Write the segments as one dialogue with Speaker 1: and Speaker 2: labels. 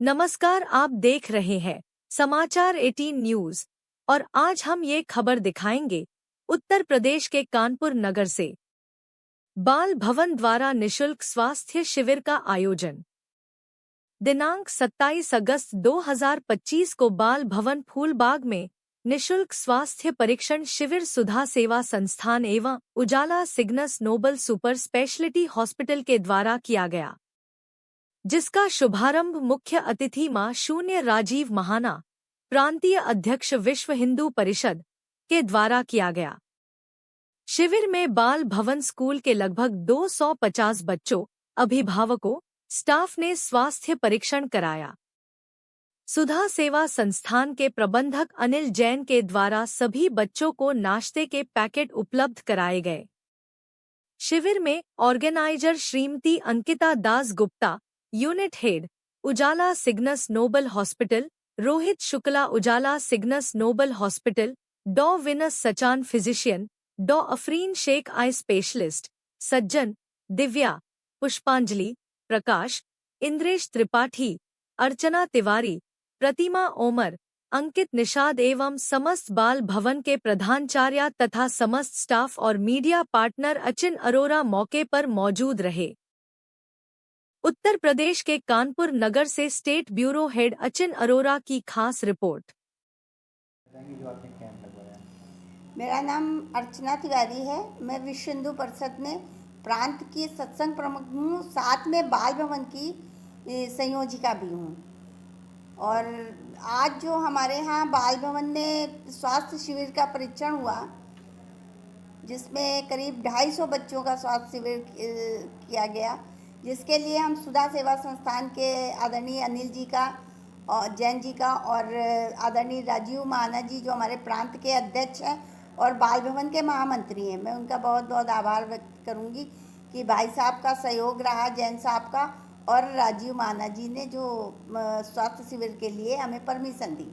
Speaker 1: नमस्कार, आप देख रहे हैं समाचार 18 न्यूज और आज हम ये खबर दिखाएंगे उत्तर प्रदेश के कानपुर नगर से बाल भवन द्वारा निशुल्क स्वास्थ्य शिविर का आयोजन। दिनांक 27 अगस्त 2025 को बाल भवन फूलबाग में निशुल्क स्वास्थ्य परीक्षण शिविर सुधा सेवा संस्थान एवं Ujala Cygnus Noble Super Speciality Hospital के द्वारा किया गया, जिसका शुभारंभ मुख्य अतिथि मां शून्य राजीव महाना, प्रांतीय अध्यक्ष विश्व हिंदू परिषद के द्वारा किया गया। शिविर में बाल भवन स्कूल के लगभग 250 बच्चों, अभिभावकों, स्टाफ ने स्वास्थ्य परीक्षण कराया। सुधा सेवा संस्थान के प्रबंधक अनिल जैन के द्वारा सभी बच्चों को नाश्ते के पैकेट उपलब्ध कराए गए। शिविर में organiser Shrimati Ankita Das Gupta, unit head, Ujala Cygnus Noble Hospital, Rohit Shukla, Ujala Cygnus Noble Hospital, Dr Vinas Sachan physician, Dr Afreen Sheikh eye specialist, सज्जन, दिव्या, पुष्पांजलि, प्रकाश, इंद्रेश त्रिपाठी, अर्चना तिवारी, प्रतिमा ओमर, अंकित निषाद एवं समस्त बाल भवन के प्रधानाचार्य तथा समस्त स्टाफ और मीडिया पार्टनर अचिन अरोरा मौके पर मौजूद रहे। उत्तर प्रदेश के कानपुर नगर से state bureau head Achin Arora की खास रिपोर्ट।
Speaker 2: मेरा नाम अर्चना तिवारी है। मैं विश्व हिंदू परिषद में प्रांत की सत्संग प्रमुख हूँ, साथ में बाल भवन की संयोजिका भी हूँ। और आज जो हमारे यहाँ बाल भवन में स्वास्थ्य शिविर का परीक्षण हुआ, जिसमें करीब 250 बच्चों का स्वास्थ्य शिविर किया गया, जिसके लिए हम सुधा सेवा संस्थान के आदरणीय अनिल जी का और जैन जी का और आदरणीय राजीव महाना जी जो हमारे प्रांत के अध्यक्ष हैं और बाल भवन के महामंत्री हैं, मैं उनका बहुत बहुत आभार व्यक्त करूंगी कि भाई साहब का सहयोग रहा, जैन साहब का और राजीव महाना जी ने जो स्वास्थ्य शिविर के लिए हमें परमिशन दी।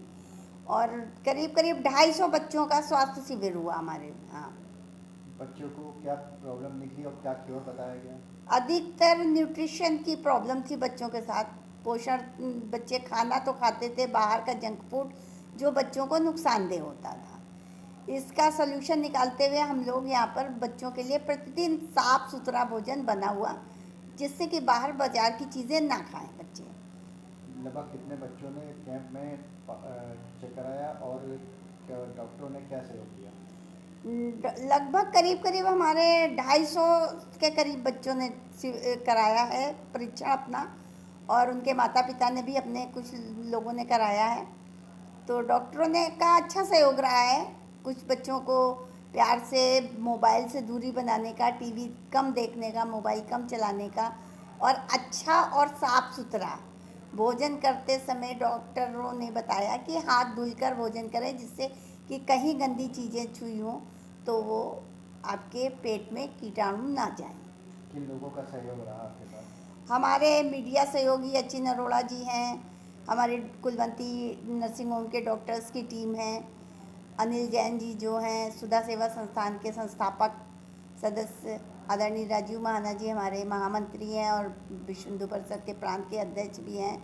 Speaker 2: और करीब 250 बच्चों का स्वास्थ्य शिविर हुआ हमारे यहाँ।
Speaker 3: बच्चों को क्या प्रॉब्लम निकली और क्या क्यों बताया गया?
Speaker 2: अधिकतर न्यूट्रिशन की प्रॉब्लम थी बच्चों के साथ। पोषण, बच्चे खाना तो खाते थे बाहर का जंक फूड जो बच्चों को नुकसानदेह होता था। इसका सलूशन निकालते हुए हम लोग यहाँ पर बच्चों के लिए प्रतिदिन साफ सुथरा भोजन बना हुआ, जिससे कि बाहर बाजार की चीज़ें ना खाएं बच्चे।
Speaker 3: लगभग कितने बच्चों ने कैंप में चेक कराया और डॉक्टरों ने क्या सहयोग किया?
Speaker 2: लगभग करीब हमारे 250 के करीब बच्चों ने कराया है परीक्षण अपना, और उनके माता पिता ने भी अपने कुछ लोगों ने कराया है। तो डॉक्टरों ने का अच्छा सहयोग रहा है। कुछ बच्चों को प्यार से मोबाइल से दूरी बनाने का, टीवी कम देखने का, मोबाइल कम चलाने का, और अच्छा और साफ सुथरा भोजन करते समय डॉक्टरों ने बताया कि हाथ धुलकर भोजन करें, जिससे कि कहीं गंदी चीज़ें छुई हों तो वो आपके पेट में कीटाणु ना जाएं।
Speaker 3: किन लोगों का सहयोग रहा आपके साथ?
Speaker 2: हमारे मीडिया सहयोगी अचिन अरोड़ा जी हैं, हमारे कुलवंती नर्सिंग होम के डॉक्टर्स की टीम है, अनिल जैन जी जो हैं सुधा सेवा संस्थान के संस्थापक सदस्य, आदरणीय राजीव महाना जी हमारे महामंत्री हैं और विश्व हिंदू परिषद के प्रांत के अध्यक्ष भी हैं।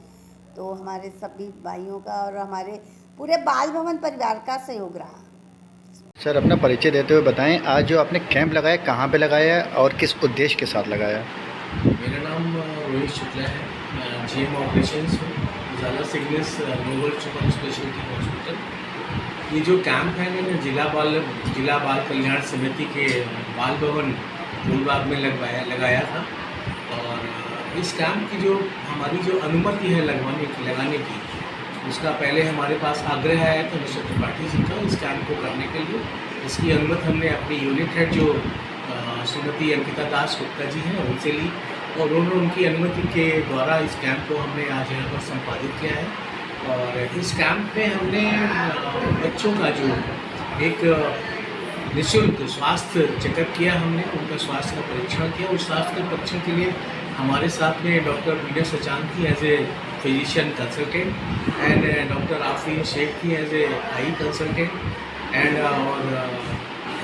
Speaker 2: तो हमारे सभी भाइयों का और हमारे पूरे बाल भवन परिवार का सहयोग रहा।
Speaker 3: सर, अपना परिचय देते हुए बताएं, आज जो आपने कैंप लगाया कहाँ पे लगाया और किस उद्देश्य के साथ लगाया?
Speaker 4: मेरा नाम रोहित शुक्ला है, जीएम ऑपरेशंस हूँ, Ujala Cygnus Noble Super Speciality Hospital. ये जो कैंप है मैंने जिला बाल कल्याण समिति के बाल भवन फूलबाग में लगाया था। और इस कैंप की जो हमारी जो अनुमति है लगाने की, उसका पहले हमारे पास आग्रह आया था मिस्टर त्रिपाठी जी का इस कैंप को करने के लिए। इसकी अनुमति हमने अपनी यूनिट हेड जो श्रीमती अंकिता दास गुप्ता जी हैं उनसे ली, और उन्होंने उनकी अनुमति के द्वारा इस कैंप को हमने आज यहाँ पर संपादित किया है। और इस कैंप में हमने बच्चों का जो एक निःशुल्क स्वास्थ्य चेकअप किया, हमने उनका स्वास्थ्य का परीक्षण किया। उस स्वास्थ्य के परीक्षण के लिए हमारे साथ में डॉक्टर विनस सचान थी as a physician consultant, and doctor Afreen Sheikh थी as a eye consultant, and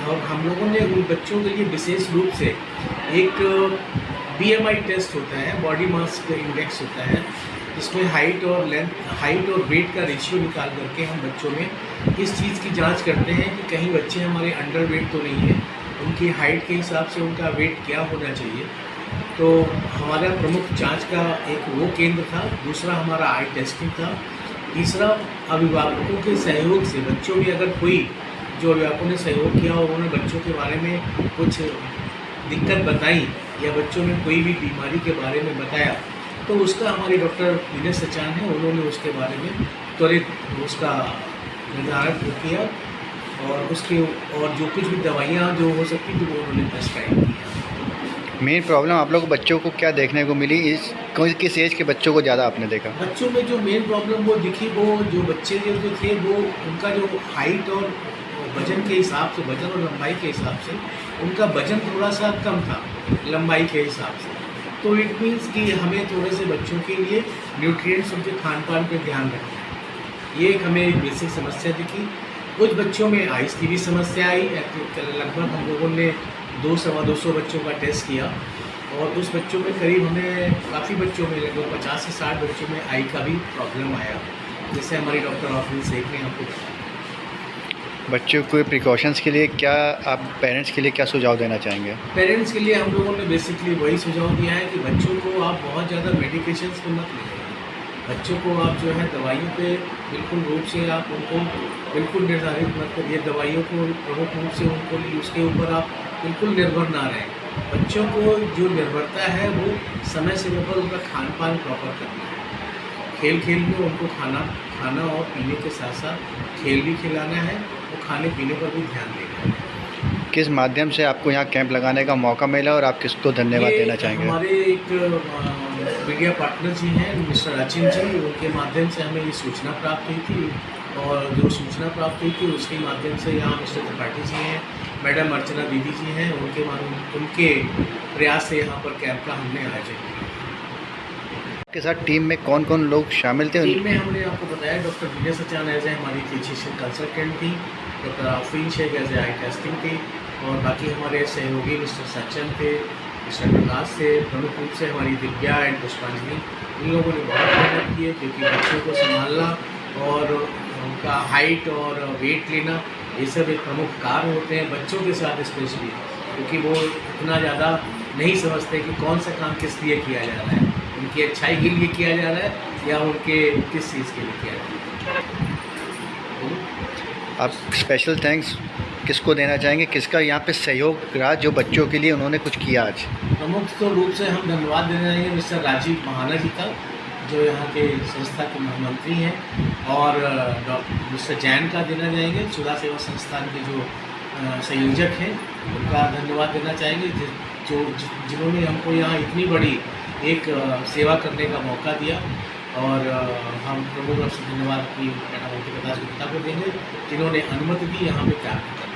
Speaker 4: और हम लोगों ने उन बच्चों के लिए विशेष रूप से एक BMI टेस्ट होता है, बॉडी मास इंडेक्स होता है, इसमें हाइट और वेट का रेशियो निकाल करके हम बच्चों में इस चीज़ की जांच करते हैं कि कहीं बच्चे हमारे अंडर वेट तो नहीं है, उनकी हाइट के हिसाब से उनका वेट क्या होना चाहिए। तो हमारा प्रमुख जांच का एक वो केंद्र था, दूसरा हमारा आई टेस्टिंग था, तीसरा अभिभावकों के सहयोग से बच्चों में अगर कोई जो अभिभावकों ने सहयोग किया और उन्होंने बच्चों के बारे में कुछ दिक्कत बताई या बच्चों में कोई भी बीमारी के बारे में बताया, तो उसका हमारे डॉक्टर विनय सचान है, उन्होंने उसके बारे में त्वरित उसका निर्धारण किया और जो कुछ भी दवाइयाँ जो हो सकती थी वो उन्होंने प्रेस्क्राइब किया।
Speaker 5: मेन प्रॉब्लम आप लोग को बच्चों को क्या देखने को मिली, किस एज के बच्चों को ज़्यादा आपने देखा?
Speaker 4: बच्चों में जो मेन प्रॉब्लम वो दिखी, वो जो बच्चे जो थे वो उनका जो हाइट और वजन के हिसाब से, वजन और लंबाई के हिसाब से उनका वजन थोड़ा सा कम था लंबाई के हिसाब से। तो इट मीन्स कि हमें थोड़े से बच्चों के लिए न्यूट्रिएंट्स उनके खान पान पर ध्यान रखना है, ये एक हमें एक बेसिक समस्या दिखी। कुछ बच्चों में आइस की भी समस्या आई। लगभग हम लोगों ने 200 बच्चों का टेस्ट किया और उस बच्चों में करीब हमें काफ़ी बच्चों में लगभग 50 से 60 बच्चों में आई का भी प्रॉब्लम आया, जैसे हमारी डॉक्टर आफरीन शेख ने हमको बताया।
Speaker 5: बच्चों को प्रिकॉशंस के लिए क्या आप पेरेंट्स के लिए क्या सुझाव देना चाहेंगे?
Speaker 4: पेरेंट्स के लिए हम लोगों ने बेसिकली वही सुझाव दिया है कि बच्चों को आप बहुत ज़्यादा मेडिकेशंस पे मत लीजिए। बच्चों को आप जो है दवाइयों पे बिल्कुल रूप से आप उनको बिल्कुल निर्धारित मत करिए, दवाइयों को प्रमुख रूप से उनको उसके ऊपर आप बिल्कुल निर्भर ना रहें। बच्चों को जो निर्भरता है वो समय समय पर उनका खान पान प्रॉपर करना है। खेल खेल में उनको खाना और पीने के साथ साथ खेल भी खिलाना है और खाने पीने पर भी ध्यान देना है।
Speaker 5: किस माध्यम से आपको यहाँ कैंप लगाने का मौका मिला और आप किसको धन्यवाद देना चाहेंगे?
Speaker 4: हमारे एक मीडिया पार्टनर जी हैं मिस्टर अचिन जी, उनके माध्यम से हमें ये सूचना प्राप्त हुई थी और जो सूचना प्राप्त हुई थी उसके माध्यम से यहाँ मिस्टर त्रिपाठी जी हैं, मैडम अर्चना दीदी जी हैं, उनके प्रयास से यहाँ पर कैंप का हमने आयोजन किया।
Speaker 5: आपके साथ टीम में कौन कौन लोग शामिल थे?
Speaker 4: टीम में हमने आपको बताया doctor Vinay Sachan as a हमारी फिजिशियन कंसल्टेंट थी, doctor Afreen Shaikh as a eye testing थी और बाकी हमारे सहयोगी मिस्टर सचिन थे, मिस्टर प्रकाश थे, प्रमुख रूप से हमारी दिव्या एंड पुष्पांजलि। इन लोगों ने बहुत मेहनत की है क्योंकि बच्चों को संभालना और उनका हाइट और वेट लेना ये सब एक प्रमुख कार्य होते हैं बच्चों के साथ स्पेशली, क्योंकि वो इतना ज़्यादा नहीं समझते कि कौन सा काम किस लिए किया जा रहा है, उनकी अच्छाई के लिए किया जा रहा है या उनके किस चीज़ के लिए किया जा रहा है।
Speaker 5: आप स्पेशल थैंक्स किसको देना चाहेंगे, किसका यहाँ पे सहयोग रहा जो बच्चों के लिए उन्होंने कुछ किया आज?
Speaker 4: प्रमुख तो रूप से हम धन्यवाद देना चाहेंगे मिस्टर राजीव महाना जी का, जो यहाँ के संस्था के महामंत्री हैं, और मिस्टर जैन का देना चाहेंगे, सुधा सेवा संस्थान के जो संयोजक हैं, उनका धन्यवाद देना चाहेंगे जिन्होंने हमको यहाँ इतनी बड़ी एक सेवा करने का मौका दिया। और हम प्रमुख रूप से धन्यवाद अपनी मैडम गुप्ता को देंगे जिन्होंने अनुमति दी यहाँ पे काम करने।